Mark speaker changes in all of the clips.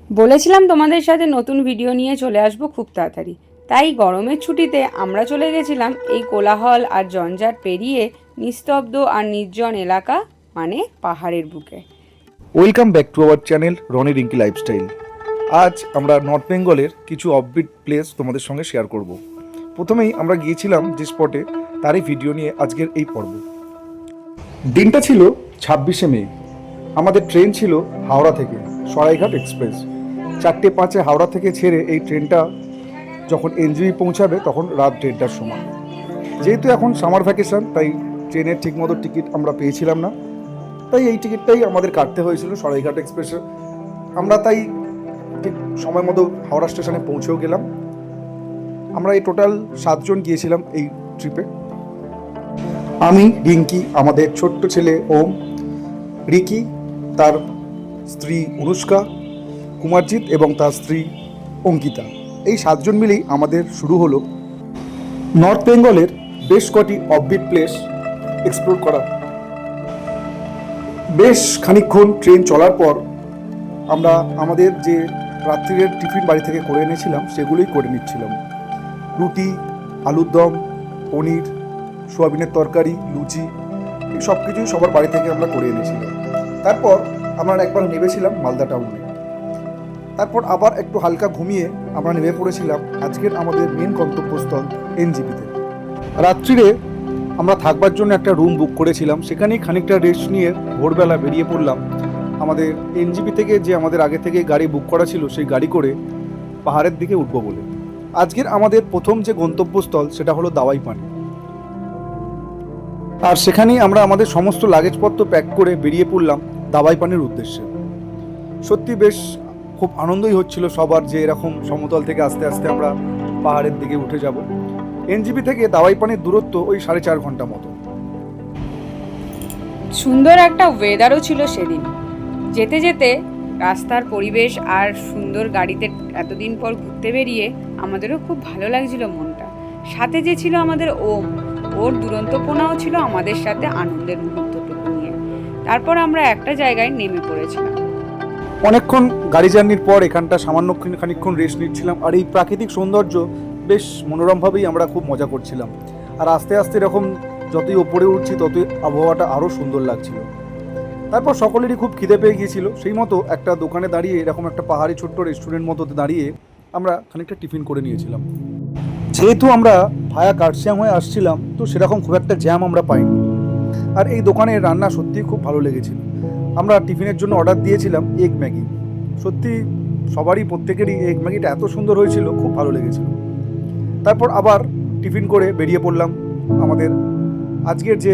Speaker 1: বলেছিলাম তোমাদের সাথে নতুন ভিডিও নিয়ে চলে আসবো খুব তাড়াতাড়ি। তাই গরমের ছুটিতে আমরা চলে গেছিলাম এই কোলাহল আর জঞ্জাট পেরিয়ে নিস্তব্ধ আর নির্জন এলাকা, মানে পাহাড়ের বুকে।
Speaker 2: Welcome back to our channel Roni Rinki Lifestyle. আজ আমরা নর্থ বেঙ্গলের কিছু অফবিট প্লেস তোমাদের সঙ্গে শেয়ার করব। প্রথমেই আমরা গিয়েছিলাম যে স্পটে, তারই ভিডিও নিয়ে আজকের এই পর্ব। দিনটা ছিল 26শে মে। আমাদের ট্রেন ছিল হাওড়া থেকে সরাইঘাট এক্সপ্রেস। 4:05 হাওড়া থেকে ছেড়ে এই ট্রেনটা যখন এনজিবি পৌঁছাবে তখন রাত 1:30টার সময়। যেহেতু এখন সামার ভ্যাকেশন, তাই ট্রেনের ঠিকমতো টিকিট আমরা পেয়েছিলাম না, তাই এই টিকিটটাই আমাদের কাটতে হয়েছিল সরাইঘাট এক্সপ্রেসে। আমরা তাই ঠিক সময় মতো হাওড়া স্টেশনে পৌঁছেও গেলাম। আমরা এই টোটাল 7 জন গিয়েছিলাম এই ট্রিপে। আমি, রিঙ্কি, আমাদের ছোট্ট ছেলে ওম, রিকি, তার স্ত্রী অনুষ্কা, কুমারজিৎ এবং তার স্ত্রী অঙ্কিতা। এই 7 জন মিলেই আমাদের শুরু হলো নর্থ বেঙ্গলের বেশ কটি অফবিট প্লেস এক্সপ্লোর করা। বেশ খানিকক্ষণ ট্রেন চলার পর আমরা আমাদের যে রাত্রিরের টিফিন বাড়ি থেকে করে এনেছিলাম সেগুলোই করে নিচ্ছিলাম। রুটি, আলুর দম, পনির, সোয়াবিনের তরকারি, লুচি, এই সব কিছুই সবার বাড়ি থেকে আমরা করে এনেছিলাম। তারপর আমরা একবার নেমেছিলাম মালদা টাউনে। তারপর আবার একটু হালকা ঘুমিয়ে আমরা নেমে পড়েছিলাম আজকের আমাদের মেন গন্তব্যস্থল এনজিপিতে। রাত্রিরে আমরা থাকবার জন্য একটা রুম বুক করেছিলাম, সেখানেই খানিকটা রেস্ট নিয়ে ভোরবেলা বেরিয়ে পড়লাম আমাদের এনজিপি থেকে, যে আমাদের আগে থেকে গাড়ি বুক করা ছিল সেই গাড়ি করে পাহাড়ের দিকে উঠবো বলে। আজকের আমাদের প্রথম যে গন্তব্যস্থল সেটা হলো দাওয়াই পানি। আর সেখানেই আমরা আমাদের সমস্ত লাগেজপত্র প্যাক করে বেরিয়ে পড়লাম দাওয়াই পানির উদ্দেশ্যে। সত্যি বেশ খুব আনন্দই হচ্ছিল সবার, যে এরকম সমতল থেকে আস্তে আস্তে আমরা পাহাড়ের দিকে উঠে যাব। এনজিপি থেকে দাওয়াই পানির দূরত্ব ওই 4.5 ঘন্টা মতো।
Speaker 1: সুন্দর একটা ওয়েদারও ছিল সেদিন। যেতে যেতে রাস্তার পরিবেশ আর সুন্দর গাড়িতে এতদিন পর ঘুরতে বেরিয়ে আমাদেরও খুব ভালো লাগছিল মনটা। সাথে যে ছিল আমাদের ওম, ওর দুরন্তপনাও ছিল আমাদের সাথে আনন্দের মুহূর্তটুকু নিয়ে। তারপর আমরা একটা জায়গায় নেমে পড়েছিলাম।
Speaker 2: অনেকক্ষণ গাড়ি জার্নির পর এখানটা সামান্য খানিকক্ষণ রেস্ট নিচ্ছিলাম, আর এই প্রাকৃতিক সৌন্দর্য বেশ মনোরমভাবেই আমরা খুব মজা করছিলাম। আর আস্তে আস্তে এরকম যতই ওপরে উঠছি ততই আবহাওয়াটা আরও সুন্দর লাগছিল। তারপর সকলেরই খুব খিদে পেয়ে গিয়েছিল, সেই মতো একটা দোকানে দাঁড়িয়ে, এরকম একটা পাহাড়ি ছোট্ট রেস্টুরেন্ট মতো দাঁড়িয়ে আমরা খানিকটা টিফিন করে নিয়েছিলাম। যেহেতু আমরা ভায়া কার্শিয়াং হয়ে আসছিলাম, তো সেরকম খুব একটা জ্যাম আমরা পাইনি। আর এই দোকানের রান্না সত্যিই খুব ভালো লেগেছিল। আমরা টিফিনের জন্য অর্ডার দিয়েছিলাম এগ ম্যাগি। সত্যি সবারই, প্রত্যেকেরই এগ ম্যাগিটা এত সুন্দর হয়েছিল, খুব ভালো লেগেছিল। তারপর আবার টিফিন করে বেরিয়ে পড়লাম আমাদের আজকের যে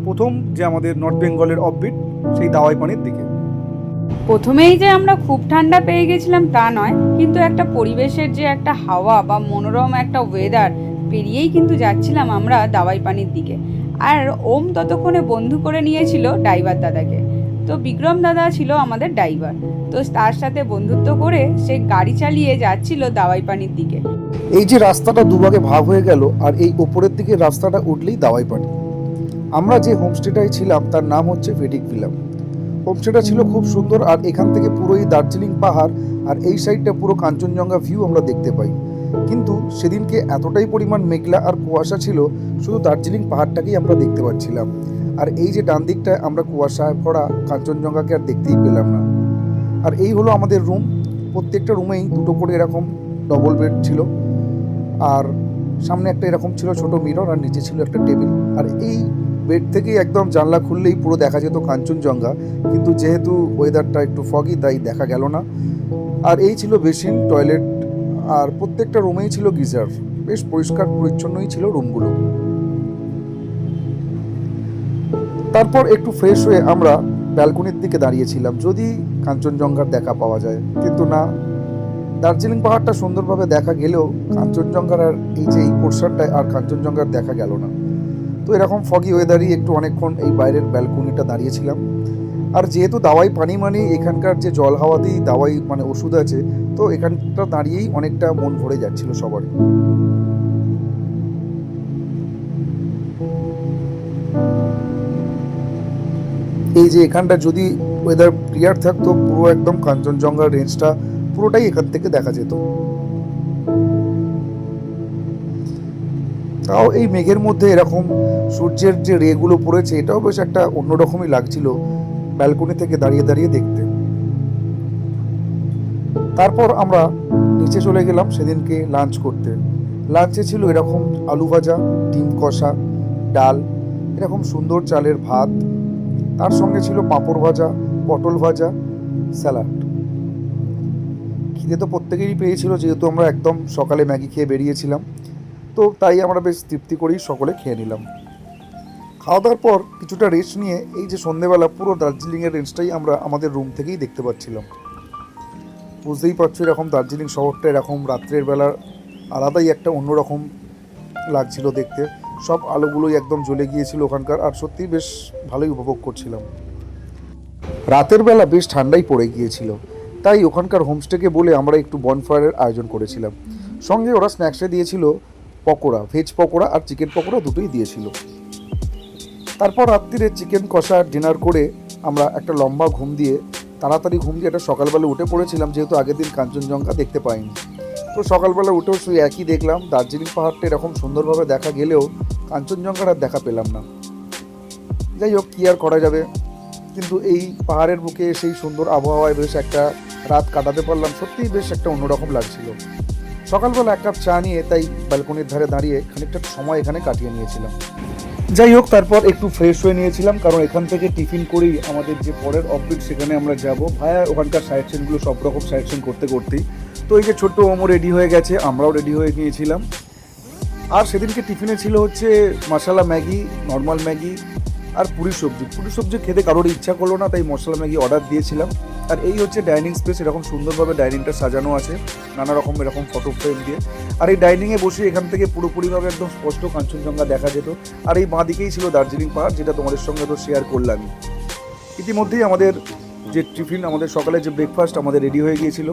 Speaker 2: প্রথম যে আমাদের নর্থ বেঙ্গলের অফবিট, সেই দাওয়াই পানির দিকে।
Speaker 1: প্রথমেই যে আমরা খুব ঠান্ডা পেয়ে গেছিলাম তা নয়, কিন্তু একটা পরিবেশের যে একটা হাওয়া বা মনোরম একটা ওয়েদার পেরিয়েই কিন্তু যাচ্ছিলাম আমরা দাওয়াই পানির দিকে। আর ওম ততক্ষণে বন্ধু করে নিয়েছিল ড্রাইভার দাদাকে। তো বিক্রম দাদা ছিল আমাদের ড্রাইভার, তো তার সাথে বন্ধুত্ব করে সে গাড়ি চালিয়ে যাচ্ছিল দাওয়াই পানির দিকে।
Speaker 2: এই যে রাস্তাটা দুভাগে ভাগ হয়ে গেল, আর এই ওপরের দিকে রাস্তাটা উঠলেই দাওয়াই পানি। আমরা যে হোমস্টেটায় ছিলাম তার নাম হচ্ছে ভেডিক ভিলা। হোমস্টেটা ছিল খুব সুন্দর, আর এখান থেকে পুরোই দার্জিলিং পাহাড় আর এই সাইডটা পুরো কাঞ্চনজঙ্ঘা ভিউ আমরা দেখতে পাই। কিন্তু সেদিনকে এতটাই পরিমাণ মেঘলা আর কুয়াশা ছিল, শুধু দার্জিলিং পাহাড়টাকেই আমরা দেখতে পাচ্ছিলাম। আর এই যে ডান দিকটায় আমরা কুয়াশা ভরা কাঞ্চনজঙ্ঘাকে আর দেখতেই পেলাম না। আর এই হলো আমাদের রুম। প্রত্যেকটা রুমেই দুটো করে এরকম ডবল বেড ছিল, আর সামনে একটা এরকম ছিল ছোট মিরর, আর নিচে ছিল একটা টেবিল। আর এই বেড থেকেই একদম জানলা খুললেই পুরো দেখা যেত কাঞ্চনজঙ্ঘা, কিন্তু যেহেতু ওয়েদারটা একটু ফগি তাই দেখা গেল না। আর এই ছিল বেসিন, টয়লেট, আর প্রত্যেকটা রুমেই ছিল গিজার। বেশ পরিষ্কার পরিচ্ছন্নই ছিল রুমগুলো। তারপর একটু ফ্রেশ হয়ে আমরা ব্যালকনির দিকে দাঁড়িয়েছিলাম, যদি কাঞ্চনজঙ্ঘার দেখা পাওয়া যায়। কিন্তু না, দার্জিলিং পাহাড়টা সুন্দরভাবে দেখা গেলেও কাঞ্চনজঙ্ঘার আর এই যে এই পোর্শনটায় আর কাঞ্চনজঙ্ঘার দেখা গেল না। তো এরকম ফগি ওয়েদারই একটু অনেকক্ষণ এই বাইরের ব্যালকনিটা দাঁড়িয়েছিলাম। আর যেহেতু দাওয়াই পানি মানে এখানকার যে জল হাওয়াতেই দাওয়াই মানে ওষুধ আছে, তো এখানটা দাঁড়িয়েই অনেকটা মন ভরে যাচ্ছিল সবারই। এই যে এখানটা যদি ওয়েদার ক্লিয়ার থাকতো, পুরো একদম কাঞ্চনজঙ্ঘার রেঞ্জটা পুরোটাই এখান থেকে দেখা যেত। তাও এই মেঘের মধ্যে এরকম সূর্যের যে রেগুলো পড়েছে, এটাও বেশ একটা অন্যরকমই লাগছিল ব্যালকনি থেকে দাঁড়িয়ে দাঁড়িয়ে দেখতে। তারপর আমরা নিচে চলে গেলাম সেদিনকে লাঞ্চ করতে। লাঞ্চে ছিল এরকম আলু ভাজা, ডিম কষা, ডাল, এরকম সুন্দর চালের ভাত, তার সঙ্গে ছিল পাঁপড় ভাজা, পটল ভাজা, স্যালাড। খিদে তো প্রত্যেকেরই পেয়েছিল, যেহেতু আমরা একদম সকালে ম্যাগি খেয়ে বেরিয়েছিলাম, তো তাই আমরা বেশ তৃপ্তি করেই সকলে খেয়ে নিলাম। খাওয়া দাওয়ার পর কিছুটা রেস্ট নিয়ে এই যে সন্ধেবেলা পুরো দার্জিলিংয়ের রেঞ্জটাই আমরা আমাদের রুম থেকেই দেখতে পাচ্ছিলাম। বুঝতেই পারছো এরকম দার্জিলিং শহরটা এরকম রাত্রের বেলা আলাদাই একটা অন্যরকম লাগছিল দেখতে। সব আলোগুলোই একদম জ্বলে গিয়েছিল ওখানকার, আর সত্যিই বেশ ভালোই উপভোগ করছিলাম। রাতের বেলা বেশ ঠান্ডাই পড়ে গিয়েছিল, তাই ওখানকার হোমস্টেকে বলে আমরা একটু বনফায়ারের আয়োজন করেছিলাম। সঙ্গে ওরা স্ন্যাক্সে দিয়েছিল পকোড়া, ভেজ পকোড়া আর চিকেন পকোড়া দুটোই দিয়েছিল। তারপর রাত্রিরে চিকেন কষা ডিনার করে আমরা একটা লম্বা ঘুম দিয়ে তাড়াতাড়ি ঘুম দিয়ে একটা সকালবেলা উঠে পড়েছিলাম, যেহেতু আগের দিন কাঞ্চনজঙ্ঘা দেখতে পাইনি। তো সকালবেলা উঠেও সেই একই দেখলাম, দার্জিলিং পাহাড়টা এরকম সুন্দরভাবে দেখা গেলেও কাঞ্চনজঙ্ঘার আর দেখা পেলাম না। যাই হোক, কী আর করা যাবে, কিন্তু এই পাহাড়ের বুকে সেই সুন্দর আবহাওয়ায় বেশ একটা রাত কাটাতে পারলাম, সত্যিই বেশ একটা অন্যরকম লাগছিল। সকালবেলা এক কাপ চা নিয়ে তাই ব্যালকনির ধারে দাঁড়িয়ে খানিকটা সময় এখানে কাটিয়ে নিয়েছিলাম। যাই হোক, তারপর একটু ফ্রেশ হয়ে নিয়েছিলাম, কারণ এখান থেকে টিফিন করেই আমাদের যে পরের অফবিট সেখানে আমরা যাব ভায়া ওখানকার সাইড সিনগুলো সব রকম সাইড সিন করতে করতেই। তো এই যে ছোট্ট ওমো রেডি হয়ে গেছে, আমরাও রেডি হয়ে নিয়েছিলাম। আর সেদিনকে টিফিনে ছিল হচ্ছে মশলা ম্যাগি, নর্মাল ম্যাগি আর পুরি সবজি খেতে কারোর ইচ্ছা করলো না, তাই মশলা ম্যাগি অর্ডার দিয়েছিলাম। আর এই হচ্ছে ডাইনিং স্পেস, এরকম সুন্দরভাবে ডাইনিংটা সাজানো আছে নানা রকম এরকম ফটো ফ্রেম দিয়ে। আর এই ডাইনিংয়ে বসে এখান থেকে পুরোপুরিভাবে একদম স্পষ্ট কাঞ্চনজঙ্ঘা দেখা যেত। আর এই বাঁ দিকেই ছিল দার্জিলিং পাহাড়, যেটা তোমাদের সঙ্গে তো শেয়ার করলামই। ইতিমধ্যেই আমাদের যে টিফিন, আমাদের সকালে যে ব্রেকফাস্ট আমাদের রেডি হয়ে গিয়েছিল,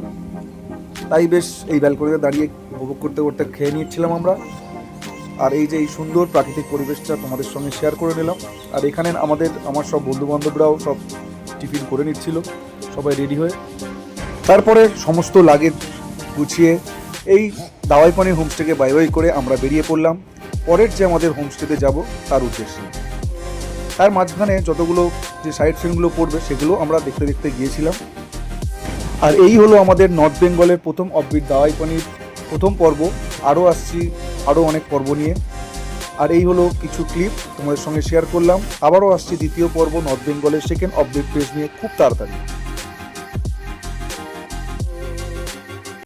Speaker 2: তাই বেশ এই ব্যালকনিতে দাঁড়িয়ে উপভোগ করতে করতে খেয়ে নিচ্ছিলাম আমরা। আর এই যে এই সুন্দর প্রাকৃতিক পরিবেশটা তোমাদের সঙ্গে শেয়ার করে নিলাম। আর এখানে আমার সব বন্ধুবান্ধবরাও সব টিফিন করে নিচ্ছিল, সবাই রেডি হয়ে। তারপরে সমস্ত লাগেজ গুছিয়ে এই দাওয়াইপানি হোমস্টেকে বাই বাই করে আমরা বেরিয়ে পড়লাম পরের যে আমাদের হোমস্টেতে যাব তার উদ্দেশ্যে। তার মাঝখানে যতগুলো যে সাইড সিনগুলো পড়বে সেগুলো আমরা দেখতে দেখতে গিয়েছিলাম। আর এই হলো আমাদের নর্থ বেঙ্গলের প্রথম অফবিট দাওয়াইপানির প্রথম পর্ব। আরও অনেক পর্ব নিয়ে। আর এই হলো কিছু ক্লিপ তোমাদের সঙ্গে শেয়ার করলাম। আবারও আসছি দ্বিতীয় পর্ব নর্থ বেঙ্গলের সেকেন্ড অফবিট প্লেস নিয়ে খুব তাড়াতাড়ি।